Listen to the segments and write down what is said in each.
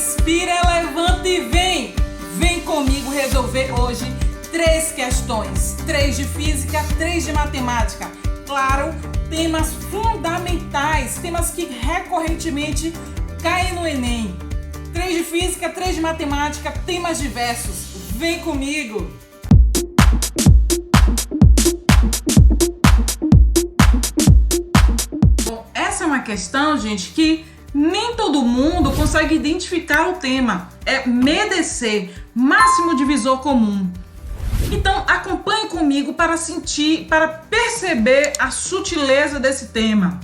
Respira, levanta e vem! Vem comigo resolver hoje 3 questões. 3 de física, 3 de matemática. Claro, temas fundamentais, temas que recorrentemente caem no Enem. 3 de física, 3 de matemática, temas diversos. Vem comigo! Bom, essa é uma questão, gente, que nem todo mundo consegue identificar o tema. É MEDC, máximo divisor comum. Então, acompanhe comigo para perceber a sutileza desse tema.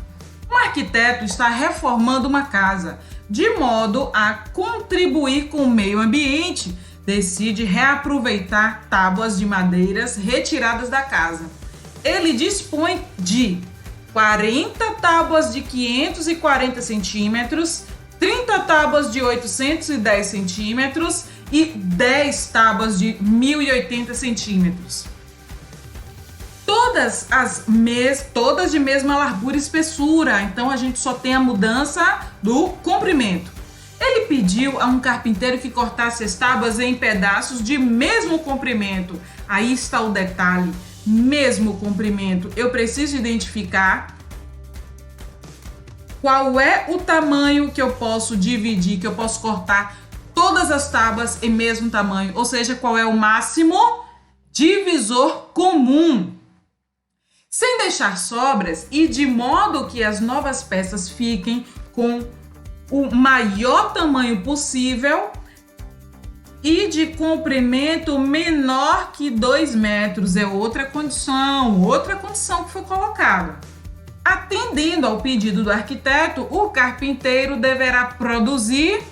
Um arquiteto está reformando uma casa de modo a contribuir com o meio ambiente. Decide reaproveitar tábuas de madeiras retiradas da casa. Ele dispõe de 40 tábuas de 540 centímetros, 30 tábuas de 810 centímetros e 10 tábuas de 1080 centímetros. Todas de mesma largura e espessura, então a gente só tem a mudança do comprimento. Ele pediu a um carpinteiro que cortasse as tábuas em pedaços de mesmo comprimento. Aí está o detalhe, mesmo comprimento. Eu preciso identificar qual é o tamanho que eu posso dividir, que eu posso cortar todas as tábuas em mesmo tamanho, ou seja, qual é o máximo divisor comum. Sem deixar sobras e de modo que as novas peças fiquem com o maior tamanho possível e de comprimento menor que 2 metros. É outra condição que foi colocada. Atendendo ao pedido do arquiteto, o carpinteiro deverá produzir.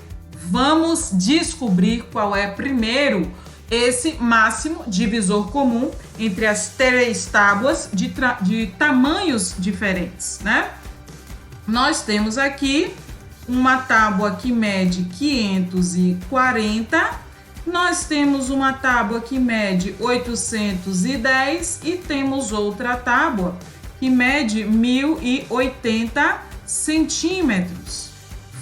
Vamos descobrir qual é primeiro esse máximo divisor comum entre as 3 tábuas de tamanhos diferentes, né? Nós temos aqui uma tábua que mede 540, nós temos uma tábua que mede 810 e temos outra tábua que mede 1080 centímetros.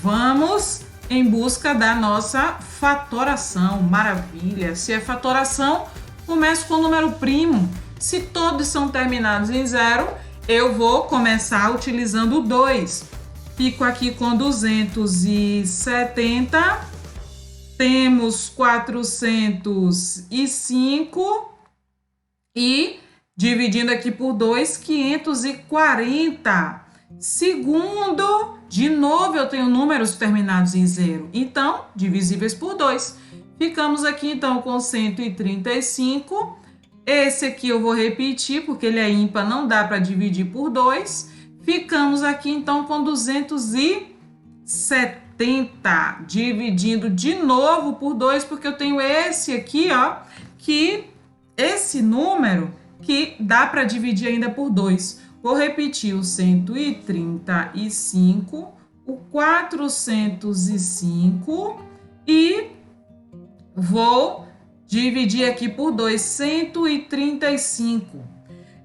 Vamos em busca da nossa fatoração. Maravilha! Se é fatoração, começo com o número primo. Se todos são terminados em 0, eu vou começar utilizando o 2. Fico aqui com 270, temos 405 e dividindo aqui por 2, 540. Segundo, de novo eu tenho números terminados em 0, então divisíveis por 2. Ficamos aqui então com 135. Esse aqui eu vou repetir porque ele é ímpar, não dá para dividir por 2. Ficamos aqui então com 270, dividindo de novo por 2, porque eu tenho esse aqui, ó, que esse número que dá para dividir ainda por 2. Vou repetir o 135, o 405 e vou dividir aqui por 2, 135.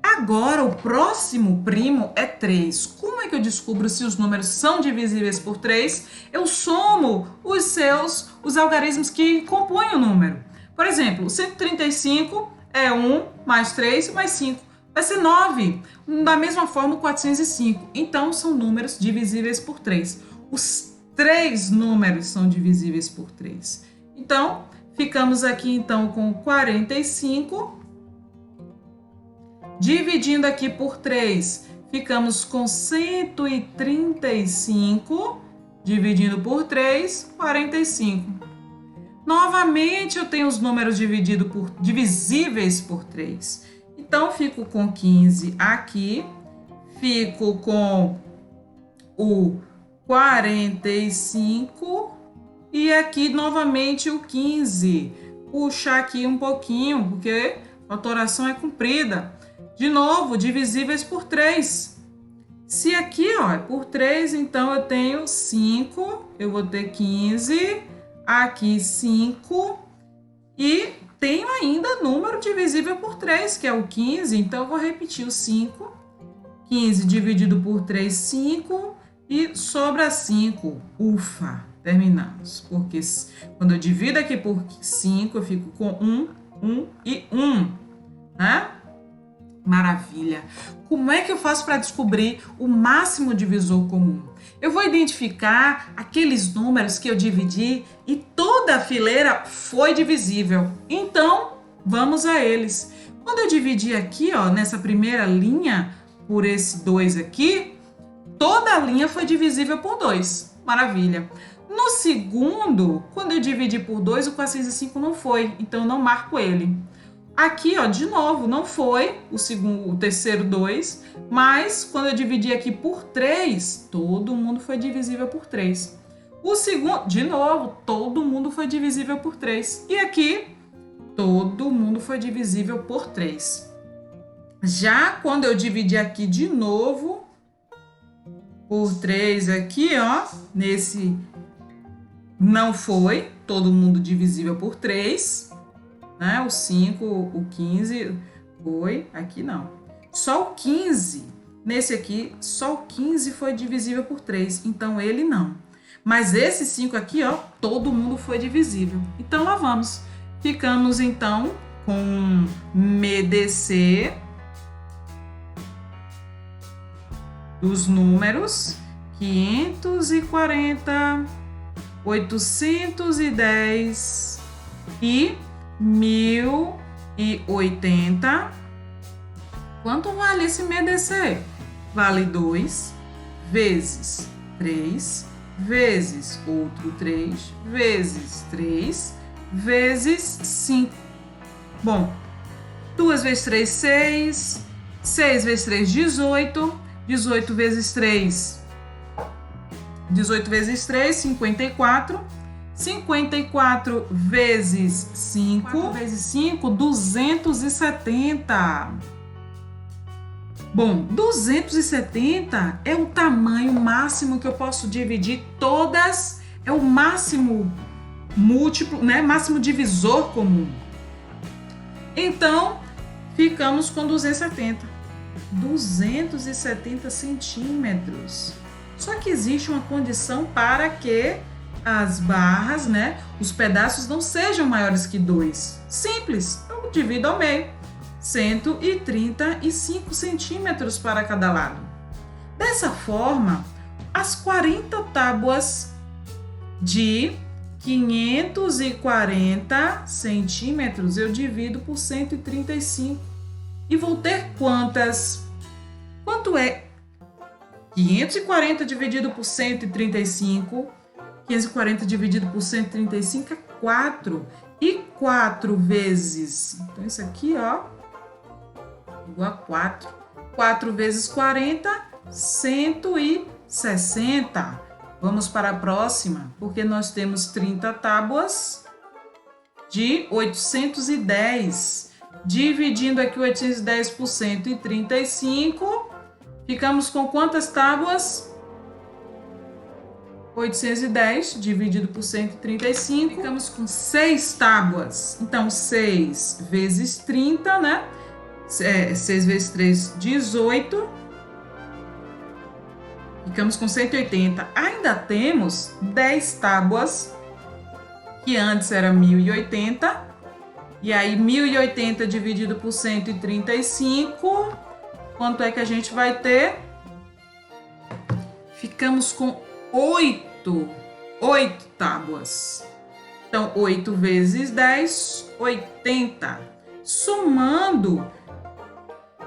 Agora, o próximo primo é 3. Como é que eu descubro se os números são divisíveis por 3? Eu somo os algarismos que compõem o número. Por exemplo, 135 é 1 mais 3 mais 5. Vai ser 9. Da mesma forma, o 405. Então, são números divisíveis por 3. Os 3 números são divisíveis por 3. Então, ficamos aqui então com 45. Dividindo aqui por 3, ficamos com 135. Dividindo por 3, 45. Novamente, eu tenho os números divisíveis por 3. Então, fico com 15 aqui. Fico com o 45. E aqui, novamente, o 15. Puxar aqui um pouquinho, porque a fatoração é comprida. De novo, divisíveis por 3. Se aqui, ó, é por 3, então eu tenho 5, eu vou ter 15, aqui 5, e tenho ainda número divisível por 3, que é o 15, então eu vou repetir o 5. 15 dividido por 3, 5, e sobra 5. Ufa! Terminamos. Porque quando eu divido aqui por 5, eu fico com 1, 1 e 1. Né? Maravilha! Como é que eu faço para descobrir o máximo divisor comum? Eu vou identificar aqueles números que eu dividi e toda a fileira foi divisível. Então, vamos a eles. Quando eu dividi aqui, ó, nessa primeira linha, por esse 2 aqui, toda a linha foi divisível por 2. Maravilha! No segundo, quando eu dividi por 2, o 405 não foi, então eu não marco ele. Aqui, ó, de novo, não foi o terceiro 2, mas quando eu dividi aqui por 3, todo mundo foi divisível por 3. O segundo, de novo, todo mundo foi divisível por 3. E aqui, todo mundo foi divisível por 3. Já quando eu dividi aqui de novo por 3 aqui, ó, nesse não foi todo mundo divisível por 3. Né? O 5, o 15 foi, aqui não. Só o 15, nesse aqui, só o 15 foi divisível por 3, então ele não. Mas esse 5 aqui, ó, todo mundo foi divisível. Então lá vamos. Ficamos então com MDC dos números 540, 810 e 1080. Quanto vale esse MDC? Vale 2 vezes 3 vezes outro 3 vezes 3 vezes 5. Bom, 2 vezes 3, 6. 6 vezes 3, 18. 18 vezes 3, 18 vezes 3, 54. 54 vezes 5, 4 vezes 5, 270. Bom, 270 é o tamanho máximo que eu posso dividir todas, é o máximo múltiplo, né? Máximo divisor comum. Então, ficamos com 270. 270 centímetros. Só que existe uma condição para que as barras, né, os pedaços não sejam maiores que 2. Simples, eu divido ao meio. 135 centímetros para cada lado. Dessa forma, as 40 tábuas de 540 centímetros eu divido por 135. E vou ter quantas? Quanto é 540 dividido por 135? 540 dividido por 135 é 4. E 4 vezes... Então, isso aqui, ó, igual a 4. 4 vezes 40, 160. Vamos para a próxima, porque nós temos 30 tábuas de 810. Dividindo aqui 810 por 135, ficamos com quantas tábuas? 810 dividido por 135, ficamos com 6 tábuas. Então, 6 vezes 30, né? 6 vezes 3, 18. Ficamos com 180. Ainda temos 10 tábuas, que antes era 1080. E aí, 1080 dividido por 135, quanto é que a gente vai ter? Ficamos com 8 tábuas. Então, 8 vezes 10, 80. Somando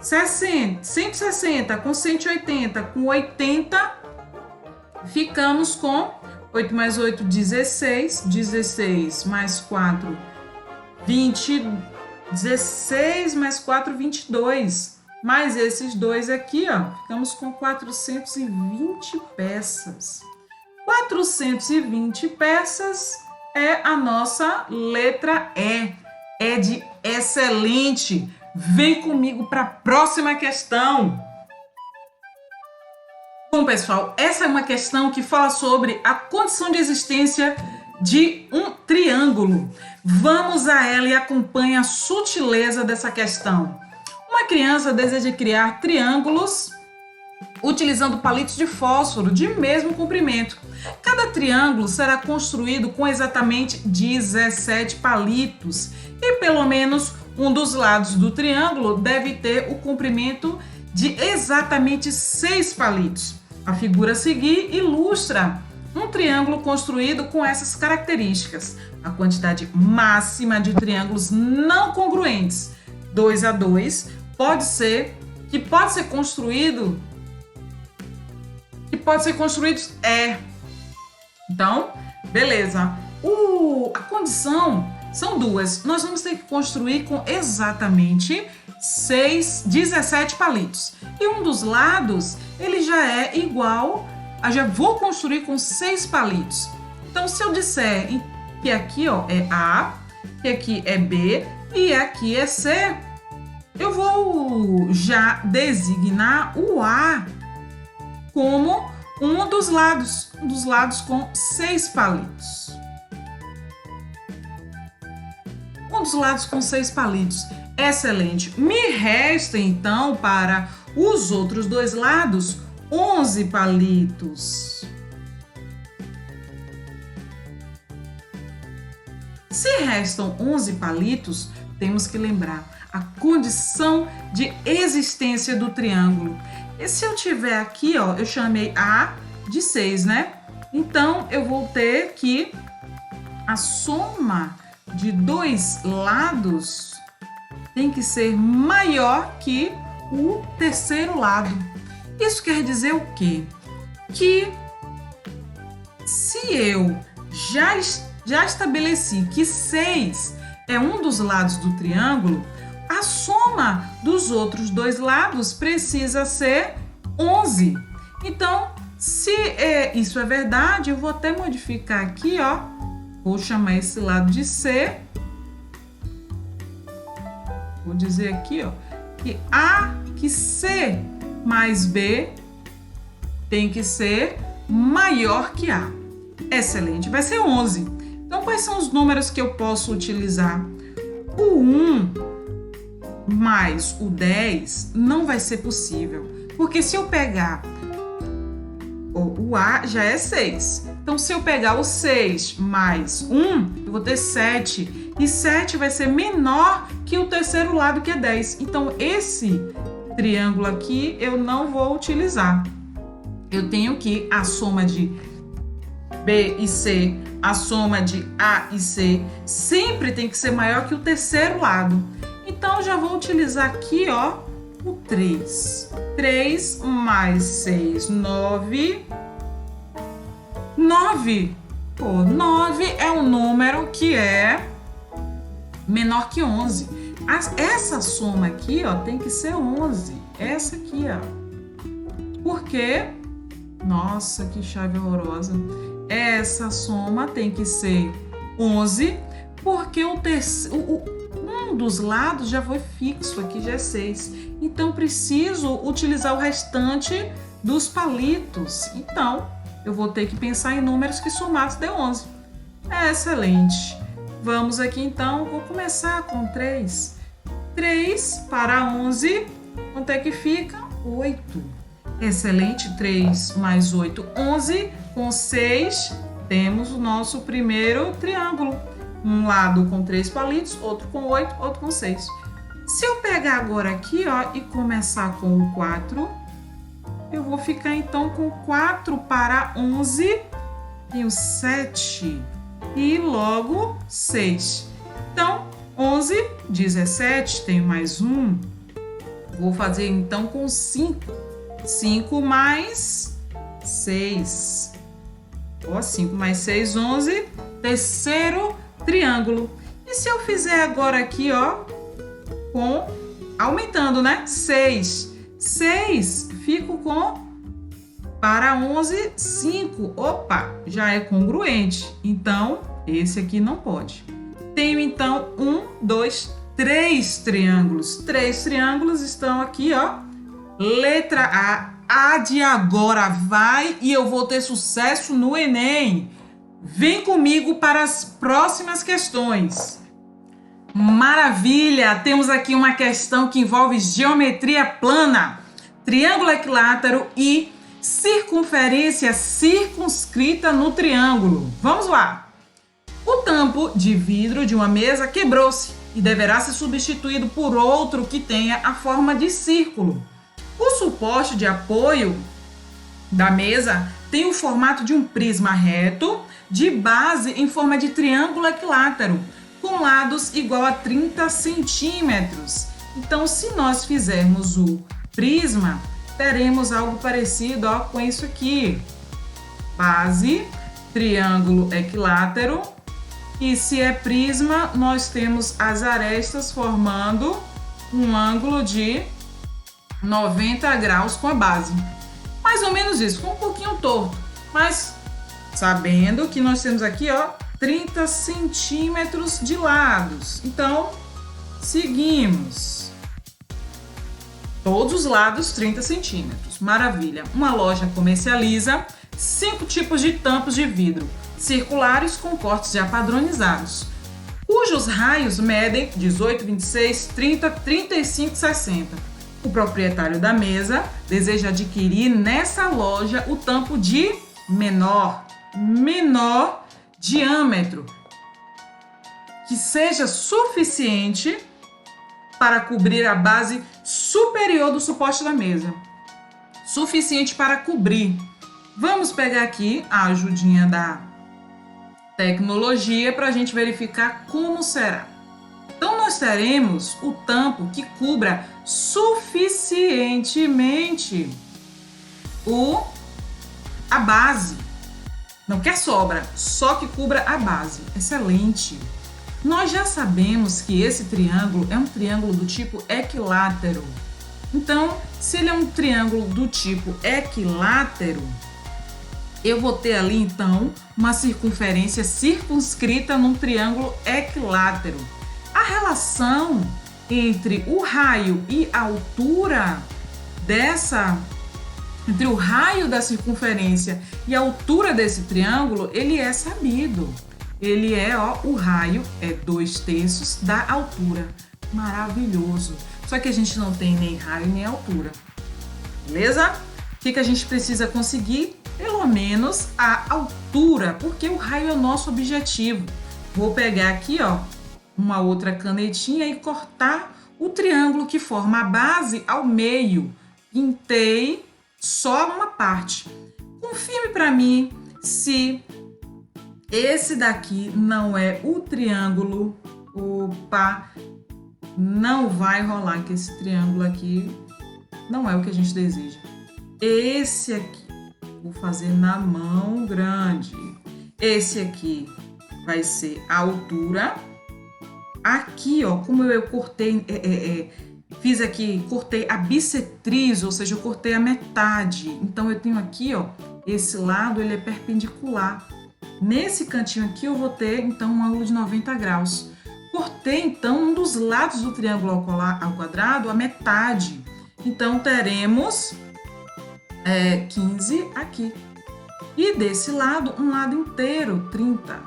160 com 180 com 80, ficamos com 8 mais 8, 16. 16 mais 4, 20. 16 mais 4, 22. Mais esses dois aqui, ó, ficamos com 420 peças. 420 peças é a nossa letra E. É de excelente. Vem comigo para a próxima questão. Bom, pessoal, essa é uma questão que fala sobre a condição de existência de um triângulo. Vamos a ela e acompanhe a sutileza dessa questão. Uma criança deseja criar triângulos utilizando palitos de fósforo de mesmo comprimento. Cada triângulo será construído com exatamente 17 palitos e pelo menos um dos lados do triângulo deve ter o comprimento de exatamente 6 palitos. A figura a seguir ilustra um triângulo construído com essas características. A quantidade máxima de triângulos não congruentes 2 a 2 pode ser construído Então, beleza. A condição são duas. Nós vamos ter que construir com exatamente 17 palitos. E um dos lados, ele já é igual, já vou construir com 6 palitos. Então, se eu disser que aqui é A, que aqui é B e aqui é C, eu vou já designar o A como um dos lados com 6 palitos. Um dos lados com 6 palitos. Excelente. Me resta, então, para os outros dois lados, 11 palitos. Se restam 11 palitos, temos que lembrar a condição de existência do triângulo. E se eu tiver aqui, eu chamei A de 6, né? Então, eu vou ter que a soma de dois lados tem que ser maior que o terceiro lado. Isso quer dizer o quê? Que se eu já estabeleci que 6 é um dos lados do triângulo, a soma dos outros dois lados precisa ser 11. Então, se isso é verdade, eu vou até modificar aqui, vou chamar esse lado de C. Vou dizer aqui, que C mais B tem que ser maior que A. Excelente, vai ser 11. Então, quais são os números que eu posso utilizar? O 1 mais o 10 não vai ser possível, porque se eu pegar o A já é 6. Então, se eu pegar o 6 mais 1, eu vou ter 7. E 7 vai ser menor que o terceiro lado, que é 10. Então, esse triângulo aqui eu não vou utilizar. Eu tenho que a soma de B e C, a soma de A e C, sempre tem que ser maior que o terceiro lado. Então, já vou utilizar aqui, o 3. 3 mais 6, 9. 9. 9 é um número que é menor que 11. Essa soma aqui, tem que ser 11. Essa aqui, Por quê? Nossa, que chave horrorosa. Essa soma tem que ser 11, porque um dos lados já foi fixo, aqui já é 6. Então, preciso utilizar o restante dos palitos. Então, eu vou ter que pensar em números que somados dê 11. Excelente. Vamos aqui, então, vou começar com 3. 3 para 11, quanto é que fica? 8. Excelente. 3 mais 8, 11. Com 6, temos o nosso primeiro triângulo. Um lado com 3 palitos, outro com 8, outro com 6. Se eu pegar agora aqui, e começar com o 4, eu vou ficar então com 4 para 11, tenho 7 e logo 6. Então, 11, 17, tenho mais 1. Vou fazer então com 5. 5 mais 6. 5 mais 6, 11. Terceiro triângulo. E se eu fizer agora aqui, aumentando, né? 6. 6, fico com, para 11, 5. Opa, já é congruente. Então, esse aqui não pode. Tenho, então, 1, 2, 3 triângulos. 3 triângulos estão aqui, Letra A. A de agora vai e eu vou ter sucesso no Enem. Vem comigo para as próximas questões. Maravilha! Temos aqui uma questão que envolve geometria plana. triângulo equilátero e circunferência circunscrita no triângulo. Vamos lá! O tampo de vidro de uma mesa quebrou-se e deverá ser substituído por outro que tenha a forma de círculo. O suporte de apoio da mesa tem o formato de um prisma reto de base em forma de triângulo equilátero, com lados igual a 30 centímetros. Então, se nós fizermos o prisma, teremos algo parecido, ó, com isso aqui. Base, triângulo equilátero. E se é prisma, nós temos as arestas formando um ângulo de 90 graus com a base. Mais ou menos isso, ficou um pouquinho torto, mas sabendo que nós temos aqui, ó, 30 centímetros de lados. Então, seguimos. Todos os lados 30 centímetros. Maravilha. Uma loja comercializa 5 tipos de tampos de vidro circulares com cortes já padronizados, cujos raios medem 18, 26, 30, 35 e 60. O proprietário da mesa deseja adquirir nessa loja o tampo de menor diâmetro, que seja suficiente para cobrir a base superior do suporte da mesa. Suficiente para cobrir. Vamos pegar aqui a ajudinha da tecnologia para a gente verificar como será. Então, nós teremos o tampo que cubra suficientemente a base. Não quer sobra, só que cubra a base. Excelente! Nós já sabemos que esse triângulo é um triângulo do tipo equilátero. Então, se ele é um triângulo do tipo equilátero, eu vou ter ali, então, uma circunferência circunscrita num triângulo equilátero. A relação entre o raio e a altura entre o raio da circunferência e a altura desse triângulo, ele é sabido. Ele é, ó, o raio é 2/3 da altura. Maravilhoso. Só que a gente não tem nem raio nem altura. Beleza? O que a gente precisa conseguir? Pelo menos a altura, porque o raio é o nosso objetivo. Vou pegar aqui, ó, uma outra canetinha e cortar o triângulo que forma a base ao meio. Pintei só uma parte. Confirme para mim se esse daqui não é o triângulo. Opa, não vai rolar, que esse triângulo aqui não é o que a gente deseja. Esse aqui, vou fazer na mão grande. Esse aqui vai ser a altura. Aqui, ó, como eu cortei, fiz aqui, cortei a bissetriz, ou seja, eu cortei a metade. Então, eu tenho aqui, ó, esse lado, ele é perpendicular. Nesse cantinho aqui, eu vou ter, então, um ângulo de 90 graus. Cortei, então, um dos lados do triângulo ao quadrado, a metade. Então, teremos 15 aqui. E desse lado, um lado inteiro, 30.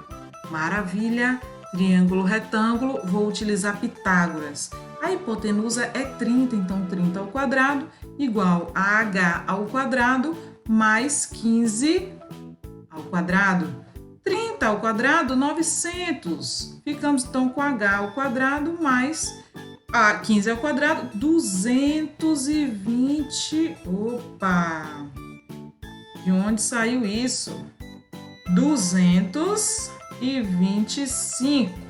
Maravilha! Triângulo retângulo, vou utilizar Pitágoras. A hipotenusa é 30, então 30 ao quadrado igual a h ao quadrado mais 15 ao quadrado. 30 ao quadrado, 900. Ficamos então com h ao quadrado mais 15 ao quadrado, 220. Opa! De onde saiu isso? 225.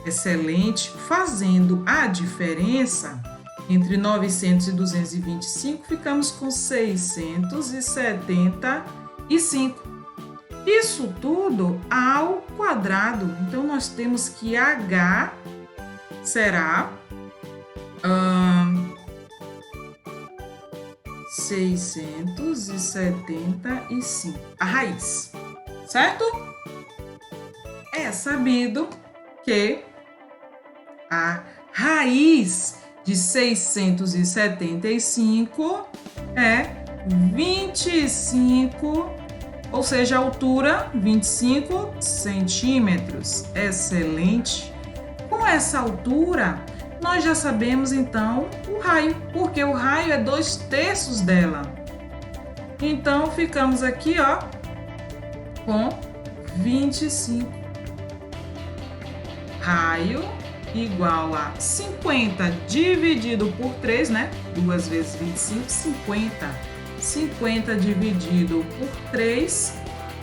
Excelente. Fazendo a diferença entre 900 e 225, ficamos com 675. Isso tudo ao quadrado. Então, nós temos que h será 675, a raiz, certo? É sabido que a raiz de 675 é 25, ou seja, a altura 25 centímetros. Excelente! Com essa altura, nós já sabemos então o raio, porque o raio é 2/3 dela. Então ficamos aqui, ó, com 25. Raio igual a 50 dividido por 3, né? 2 vezes 25, 50. 50 dividido por 3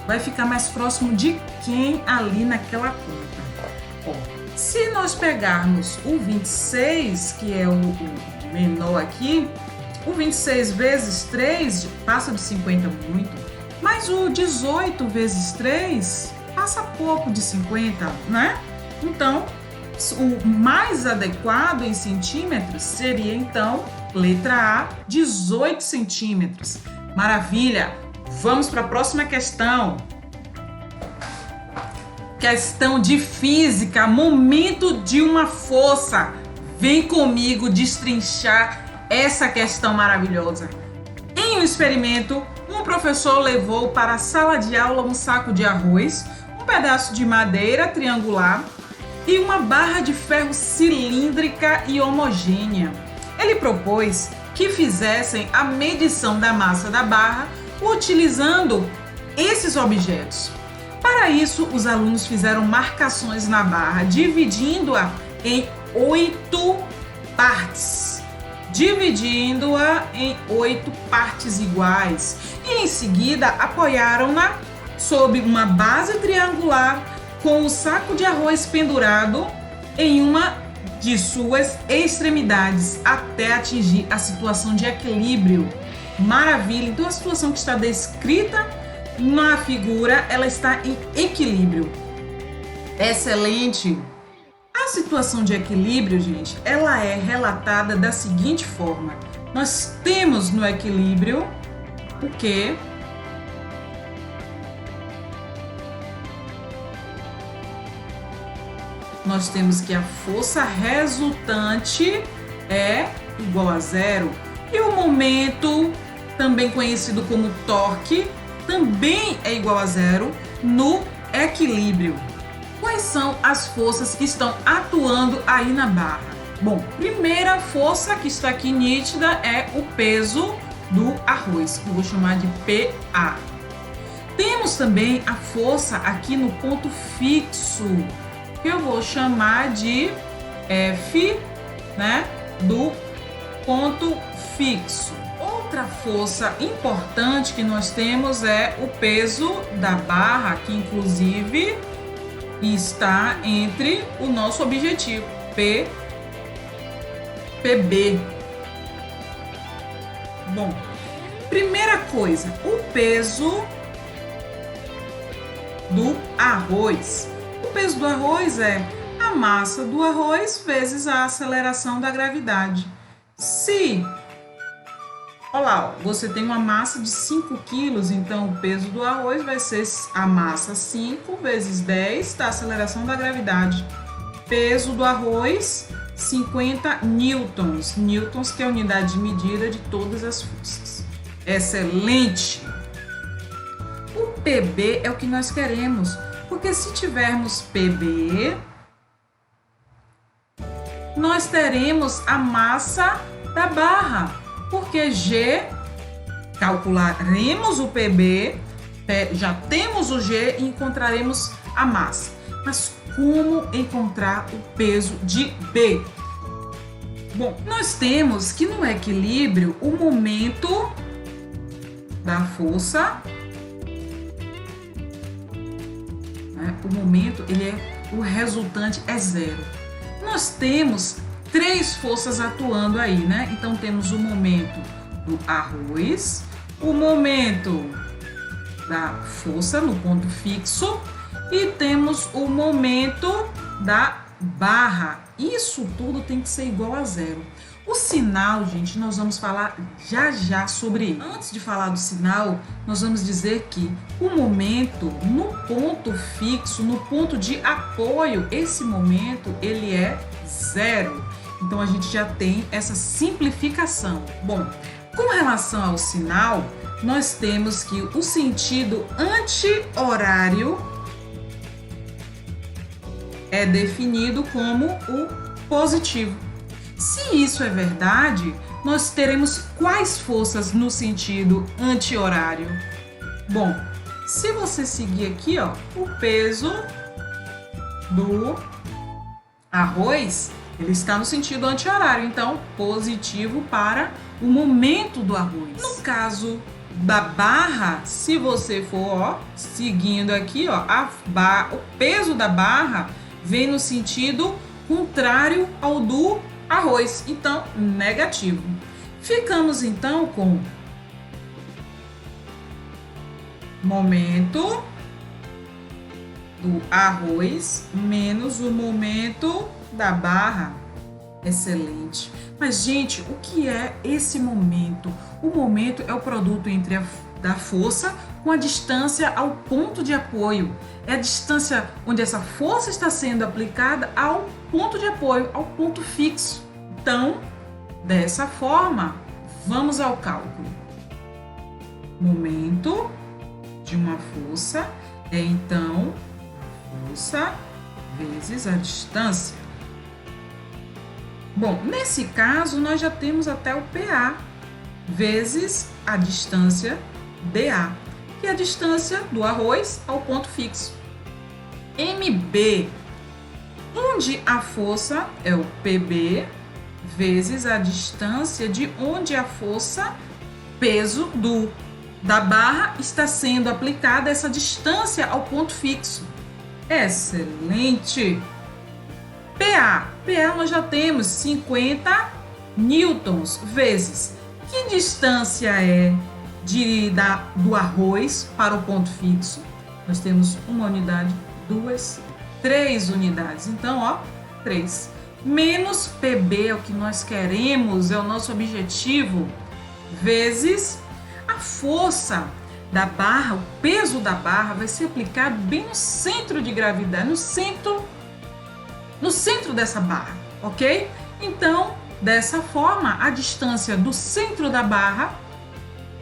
vai ficar mais próximo de quem ali naquela conta? Ó, se nós pegarmos o 26, que é o menor aqui, o 26 vezes 3 passa de 50 muito, mas o 18 vezes 3 passa pouco de 50, né? Então, o mais adequado em centímetros seria, então, letra A, 18 centímetros. Maravilha! Vamos para a próxima questão. Questão de física, momento de uma força. Vem comigo destrinchar essa questão maravilhosa. Em um experimento, um professor levou para a sala de aula um saco de arroz, um pedaço de madeira triangular e uma barra de ferro cilíndrica e homogênea. Ele propôs que fizessem a medição da massa da barra utilizando esses objetos. Para isso, os alunos fizeram marcações na barra, dividindo-a em 8 partes. Dividindo-a em 8 partes iguais. E em seguida, apoiaram-na sob uma base triangular com o saco de arroz pendurado em uma de suas extremidades até atingir a situação de equilíbrio. Maravilha! Então a situação que está descrita na figura, ela está em equilíbrio. Excelente! A situação de equilíbrio, gente, ela é relatada da seguinte forma. Nós temos no equilíbrio o quê? Nós temos que a força resultante é igual a 0 e o momento, também conhecido como torque, também é igual a 0 no equilíbrio. Quais são as forças que estão atuando aí na barra? Bom, primeira força que está aqui nítida é o peso do arroz, que eu vou chamar de PA. Temos também a força aqui no ponto fixo, que eu vou chamar de F, né, do ponto fixo. Outra força importante que nós temos é o peso da barra, que inclusive está entre o nosso objetivo, PB. Bom, primeira coisa, o peso do arroz. O peso do arroz é a massa do arroz vezes a aceleração da gravidade. Se, olha lá, você tem uma massa de 5 quilos, então o peso do arroz vai ser a massa 5 vezes 10 da aceleração da gravidade. Peso do arroz, 50 newtons. Newtons, que é a unidade de medida de todas as forças. Excelente! O PB é o que nós queremos. Porque se tivermos PB, nós teremos a massa da barra. Porque G, calcularemos o PB, já temos o G e encontraremos a massa. Mas como encontrar o peso de B? Bom, nós temos que no equilíbrio o momento da força, o momento, o resultante é 0. Nós temos 3 forças atuando aí, né? Então temos o momento do arroz, o momento da força no ponto fixo e temos o momento da barra. Isso tudo tem que ser igual a 0. O sinal, gente, nós vamos falar já sobre ele. Antes de falar do sinal, nós vamos dizer que o momento no ponto fixo, no ponto de apoio, esse momento ele é 0. Então a gente já tem essa simplificação. Bom, com relação ao sinal, nós temos que o sentido anti-horário é definido como o positivo. Se isso é verdade, nós teremos quais forças no sentido anti-horário? Bom, se você seguir aqui, ó, o peso do arroz, ele está no sentido anti-horário, então positivo para o momento do arroz. No caso da barra, se você for, ó, seguindo aqui, ó, o peso da barra vem no sentido contrário ao do arroz, então negativo. Ficamos então com momento do arroz menos o momento da barra. Excelente. Mas, gente, o que é esse momento? O momento é o produto entre da força com a distância ao ponto de apoio. É a distância onde essa força está sendo aplicada ao ponto de apoio, ao ponto fixo. Então, dessa forma, vamos ao cálculo. Momento de uma força é, então, a força vezes a distância. Bom, nesse caso, nós já temos até o PA vezes a distância DA, que é a distância do arroz ao ponto fixo. MB, onde a força é o PB vezes a distância de onde a força, peso da barra, está sendo aplicada essa distância ao ponto fixo. Excelente! PA nós já temos 50 newtons vezes. Que distância é do arroz para o ponto fixo? Nós temos uma unidade, 2, 3 unidades. Então, ó, 3. Menos PB é o que nós queremos, é o nosso objetivo, vezes a força da barra, o peso da barra vai ser aplicado bem no centro de gravidade, no centro dessa barra, ok? Então, dessa forma, a distância do centro da barra,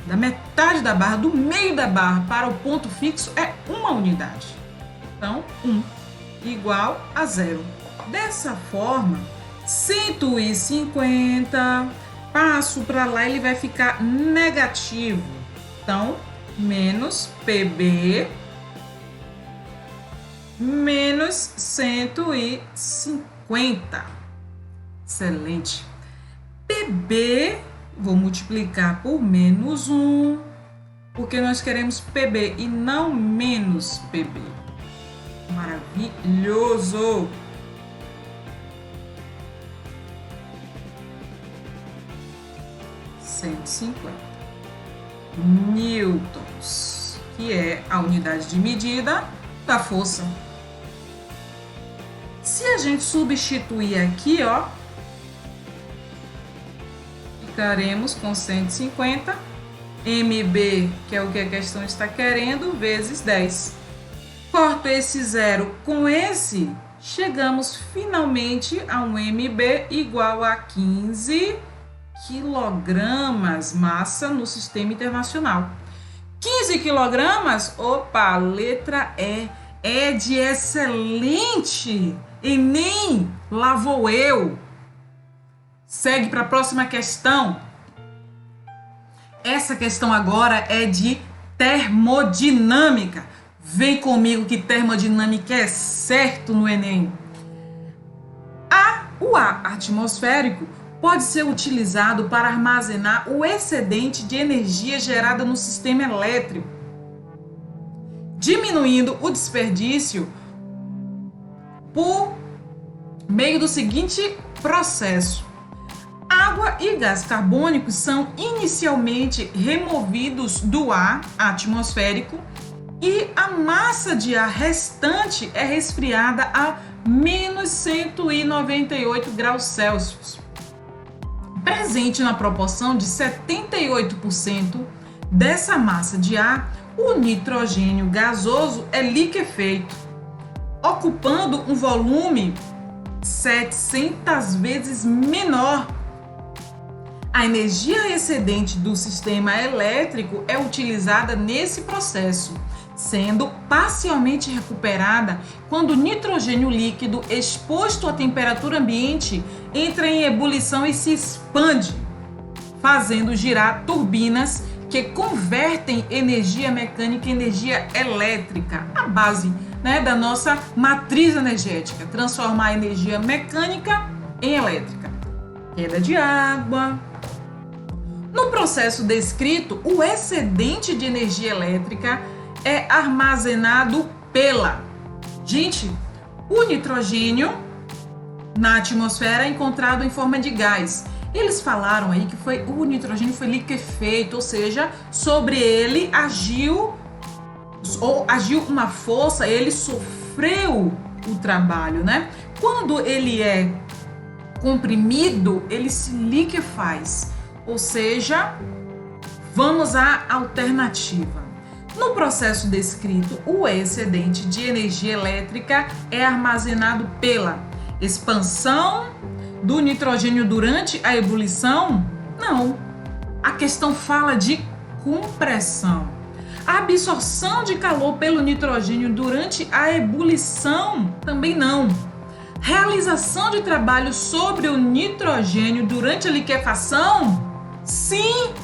da metade da barra, do meio da barra para o ponto fixo é uma unidade. Então, 1 igual a 0. Dessa forma, 150, passo para lá, ele vai ficar negativo. Então, menos PB menos 150. Excelente. PB, vou multiplicar por menos 1, porque nós queremos PB e não menos PB. Maravilhoso! ,150 newtons, que é a unidade de medida da força. Se a gente substituir aqui, ó, ficaremos com 150 MB, que é o que a questão está querendo, vezes 10. Corto esse zero com esse, chegamos finalmente a um MB igual a 15 quilogramas, massa no sistema internacional. 15 quilogramas, opa, letra E, é de excelente. Enem, lá vou eu. Segue para a próxima questão. Essa questão agora é de termodinâmica. Vem comigo que termodinâmica é certo no Enem. O ar atmosférico pode ser utilizado para armazenar o excedente de energia gerada no sistema elétrico, diminuindo o desperdício por meio do seguinte processo. Água e gás carbônicos são inicialmente removidos do ar atmosférico e a massa de ar restante é resfriada a menos 198 graus Celsius. Presente na proporção de 78% dessa massa de ar, o nitrogênio gasoso é liquefeito, ocupando um volume 700 vezes menor. A energia excedente do sistema elétrico é utilizada nesse processo, sendo parcialmente recuperada quando o nitrogênio líquido exposto à temperatura ambiente entra em ebulição e se expande, fazendo girar turbinas que convertem energia mecânica em energia elétrica, a base, da nossa matriz energética, transformar a energia mecânica em elétrica. Queda de água. No processo descrito, o excedente de energia elétrica é armazenado pela... Gente, o nitrogênio na atmosfera é encontrado em forma de gás. Eles falaram aí que o nitrogênio foi liquefeito, ou seja, sobre ele agiu uma força, ele sofreu o trabalho, Quando ele é comprimido, ele se liquefaz, ou seja, vamos à alternativa. No processo descrito, o excedente de energia elétrica é armazenado pela expansão do nitrogênio durante a ebulição? Não. A questão fala de compressão. A absorção de calor pelo nitrogênio durante a ebulição? Também não. Realização de trabalho sobre o nitrogênio durante a liquefação? Sim.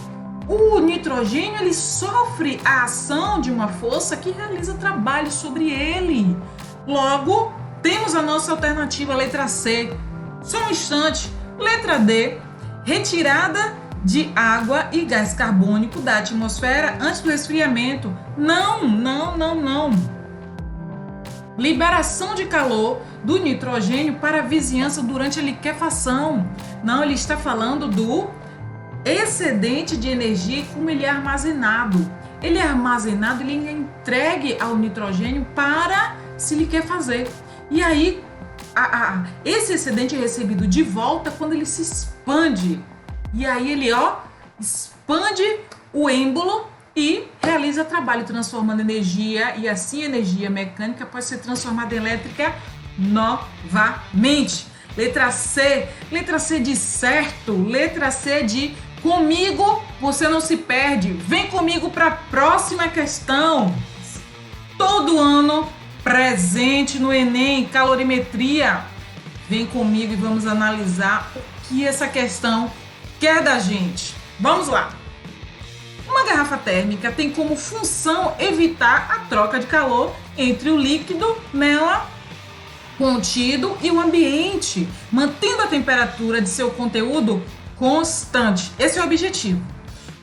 O nitrogênio ele sofre a ação de uma força que realiza trabalho sobre ele. Logo, temos a nossa alternativa, letra C. Só um instante. Letra D. Retirada de água e gás carbônico da atmosfera antes do esfriamento. Não. Liberação de calor do nitrogênio para a vizinhança durante a liquefação. Não, ele está falando do excedente de energia e como ele é armazenado. Ele é armazenado, ele é entregue ao nitrogênio para se liquefazer. E aí, esse excedente é recebido de volta quando ele se expande. E aí ele, expande o êmbolo e realiza trabalho transformando energia, e assim a energia mecânica pode ser transformada em elétrica novamente. Letra C de certo, letra C de comigo você não se perde. Vem comigo para a próxima questão. Todo ano presente no Enem, calorimetria. Vem comigo e vamos analisar o que essa questão quer da gente. Vamos lá. Uma garrafa térmica tem como função evitar a troca de calor entre o líquido nela contido e o ambiente, mantendo a temperatura de seu conteúdo constante. Esse é o objetivo.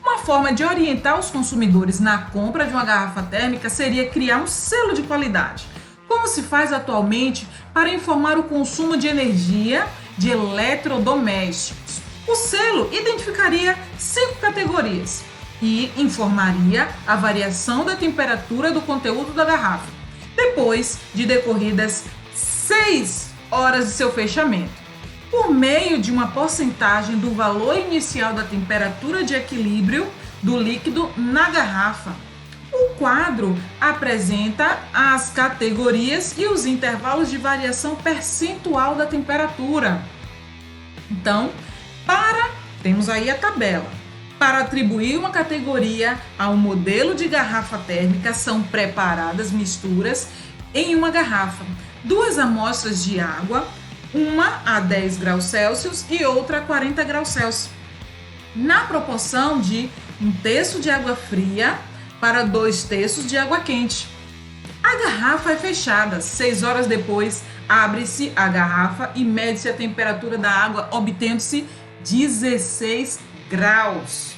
Uma forma de orientar os consumidores na compra de uma garrafa térmica seria criar um selo de qualidade, como se faz atualmente para informar o consumo de energia de eletrodomésticos. O selo identificaria 5 categorias e informaria a variação da temperatura do conteúdo da garrafa, depois de decorridas 6 horas de seu fechamento, por meio de uma porcentagem do valor inicial da temperatura de equilíbrio do líquido na garrafa. O quadro apresenta as categorias e os intervalos de variação percentual da temperatura. Então, temos aí a tabela. Para atribuir uma categoria a um modelo de garrafa térmica, são preparadas misturas em uma garrafa. 2 amostras de água, uma a 10 graus Celsius e outra a 40 graus Celsius, na proporção de 1/3 de água fria para 2/3 de água quente. A garrafa é fechada. 6 horas depois, abre-se a garrafa e mede-se a temperatura da água, obtendo-se 16 graus.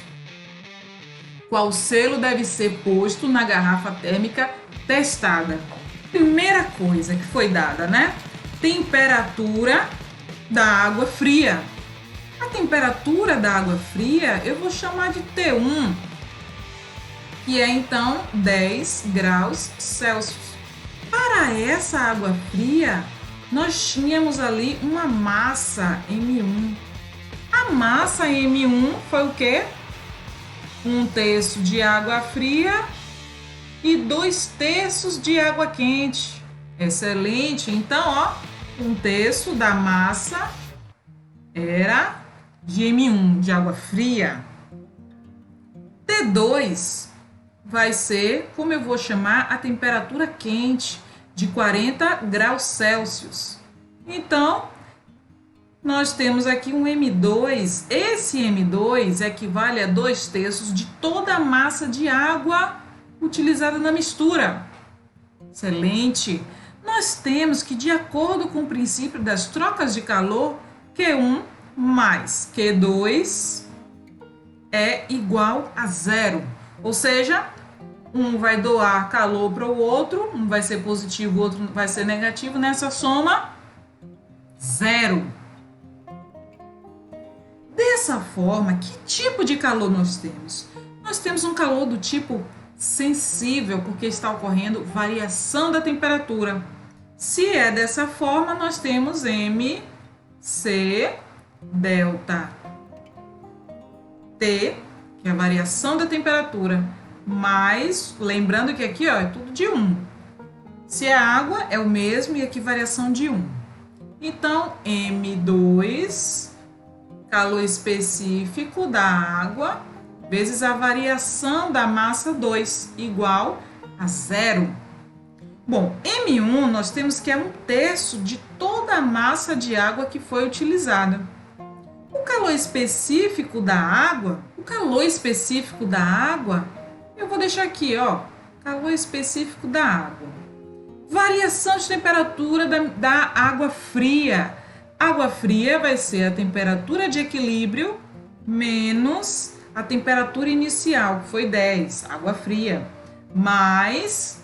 Qual selo deve ser posto na garrafa térmica testada? Primeira coisa que foi dada, Temperatura da água fria. A temperatura da água fria eu vou chamar de T1, que é então 10 graus Celsius. Para essa água fria, nós tínhamos ali uma massa M1. A massa M1 foi o quê? 1/3 de água fria e 2/3 de água quente. Excelente! Então, 1/3 da massa era de M1, de água fria. T2 vai ser, como eu vou chamar, a temperatura quente de 40 graus Celsius. Então, nós temos aqui um M2. Esse M2 equivale a 2/3 de toda a massa de água utilizada na mistura. Excelente! Nós temos que, de acordo com o princípio das trocas de calor, Q1 mais Q2 é igual a 0. Ou seja, um vai doar calor para o outro, um vai ser positivo, o outro vai ser negativo. Nessa soma, 0. Dessa forma, que tipo de calor nós temos? Nós temos um calor do tipo sensível, porque está ocorrendo variação da temperatura. Se é dessa forma, nós temos MC delta T, que é a variação da temperatura, mais, lembrando que aqui ó, é tudo de 1. Se é água, é o mesmo e aqui variação de 1. Então, M2, calor específico da água, vezes a variação da massa 2, igual a 0. Bom, M1 nós temos que é 1/3 de toda a massa de água que foi utilizada. O calor específico da água, eu vou deixar aqui, ó, calor específico da água. Variação de temperatura da água fria. Água fria vai ser a temperatura de equilíbrio menos a temperatura inicial, que foi 10, água fria, mais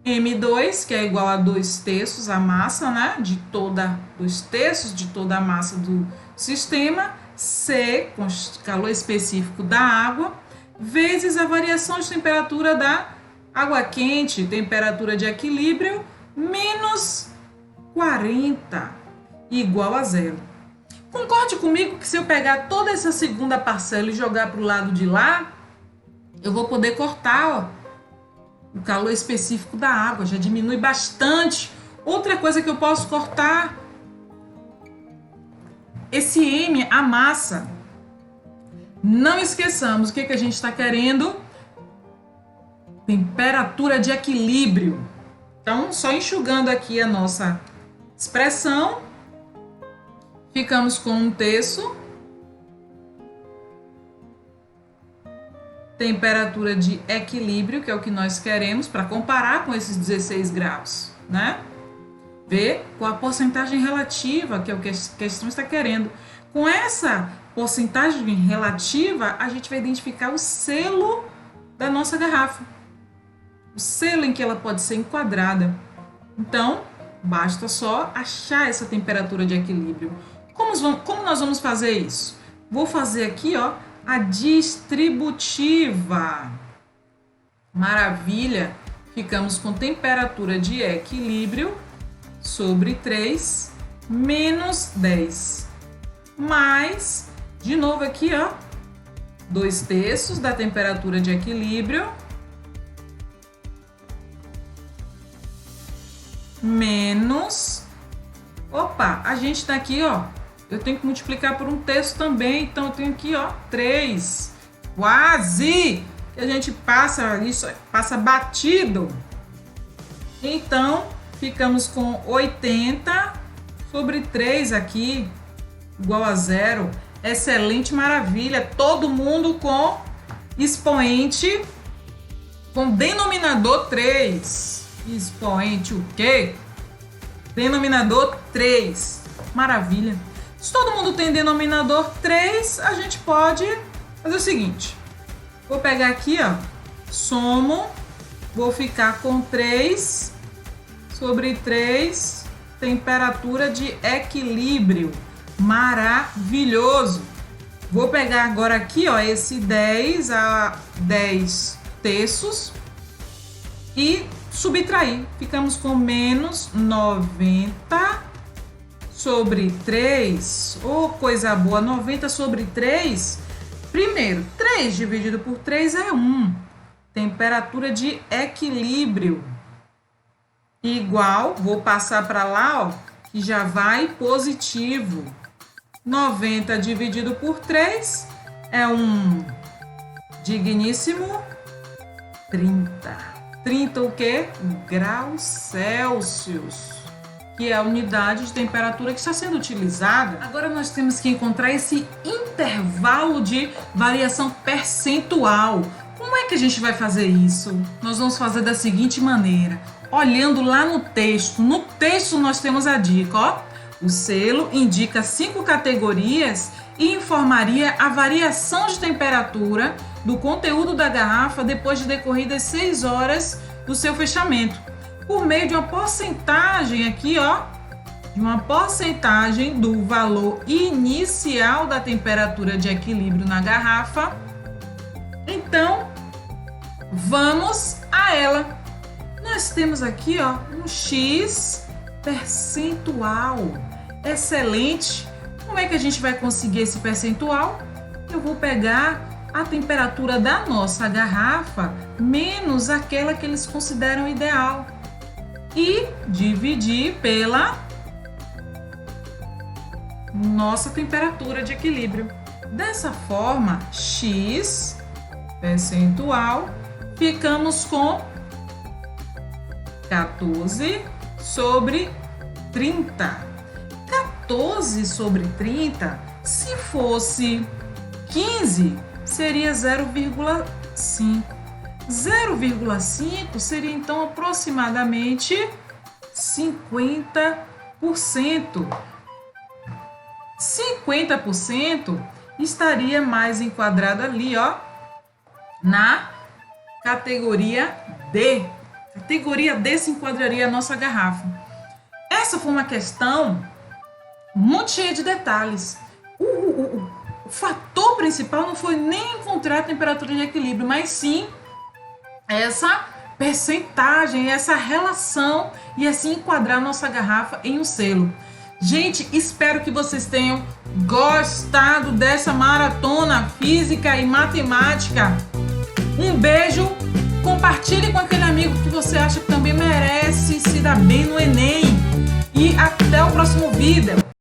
M2, que é igual a 2/3 a massa, né, 2/3 de toda a massa do sistema, C, com calor específico da água, vezes a variação de temperatura da água quente, temperatura de equilíbrio, menos 40, igual a 0. Concorde comigo que se eu pegar toda essa segunda parcela e jogar para o lado de lá, eu vou poder cortar, ó, o calor específico da água, já diminui bastante. Outra coisa que eu posso cortar, esse M, a massa. Não esqueçamos o que a gente está querendo? Temperatura de equilíbrio. Então, só enxugando aqui a nossa expressão, ficamos com 1/3. Temperatura de equilíbrio, que é o que nós queremos para comparar com esses 16 graus, né? Ver qual a porcentagem relativa, que é o que a questão está querendo. Com essa porcentagem relativa, a gente vai identificar o selo da nossa garrafa. O selo em que ela pode ser enquadrada. Então, basta só achar essa temperatura de equilíbrio. Como nós vamos fazer isso? Vou fazer aqui, ó, a distributiva. Maravilha! Ficamos com temperatura de equilíbrio sobre 3 menos 10. Mais, de novo aqui, ó, 2/3 da temperatura de equilíbrio menos, opa, a gente tá aqui, ó, eu tenho que multiplicar por 1/3 também, então eu tenho aqui, ó, 3, quase, que a gente passa isso, passa batido. Então, ficamos com 80 sobre 3 aqui, igual a 0. Excelente, maravilha, todo mundo com expoente, com denominador 3. Expoente o quê? Denominador 3. Maravilha. Se todo mundo tem denominador 3, a gente pode fazer o seguinte. Vou pegar aqui, ó, somo, vou ficar com 3 sobre 3, temperatura de equilíbrio. Maravilhoso. Vou pegar agora aqui, ó, esse 10 a 10/3 e subtrair. Ficamos com menos 90 sobre 3. Oh, coisa boa, 90 sobre 3. Primeiro, 3 dividido por 3 é 1. Temperatura de equilíbrio. Igual, vou passar para lá, ó, que já vai positivo. 90 dividido por 3 é um digníssimo 30. 30 o quê? Graus Celsius, que é a unidade de temperatura que está sendo utilizada. Agora nós temos que encontrar esse intervalo de variação percentual. Como é que a gente vai fazer isso? Nós vamos fazer da seguinte maneira, olhando lá no texto. No texto nós temos a dica, ó. O selo indica 5 categorias e informaria a variação de temperatura do conteúdo da garrafa depois de decorridas 6 horas do seu fechamento, por meio de uma porcentagem aqui, ó, de uma porcentagem do valor inicial da temperatura de equilíbrio na garrafa. Então, vamos a ela. Nós temos aqui, ó, um X percentual. Excelente! Como é que a gente vai conseguir esse percentual? Eu vou pegar a temperatura da nossa garrafa menos aquela que eles consideram ideal e dividir pela nossa temperatura de equilíbrio. Dessa forma, X percentual, ficamos com 14/30. 14/30, se fosse 15, seria 0,5. 0,5 seria então aproximadamente 50%. 50% estaria mais enquadrado ali, ó, na categoria D. Categoria D se enquadraria a nossa garrafa. Essa foi uma questão muito cheia de detalhes. O fator principal não foi nem encontrar a temperatura de equilíbrio, mas sim essa percentagem, essa relação e assim enquadrar a nossa garrafa em um selo. Gente, espero que vocês tenham gostado dessa maratona física e matemática. Um beijo, compartilhe com aquele amigo que você acha que também merece se dar bem no Enem. E até o próximo vídeo.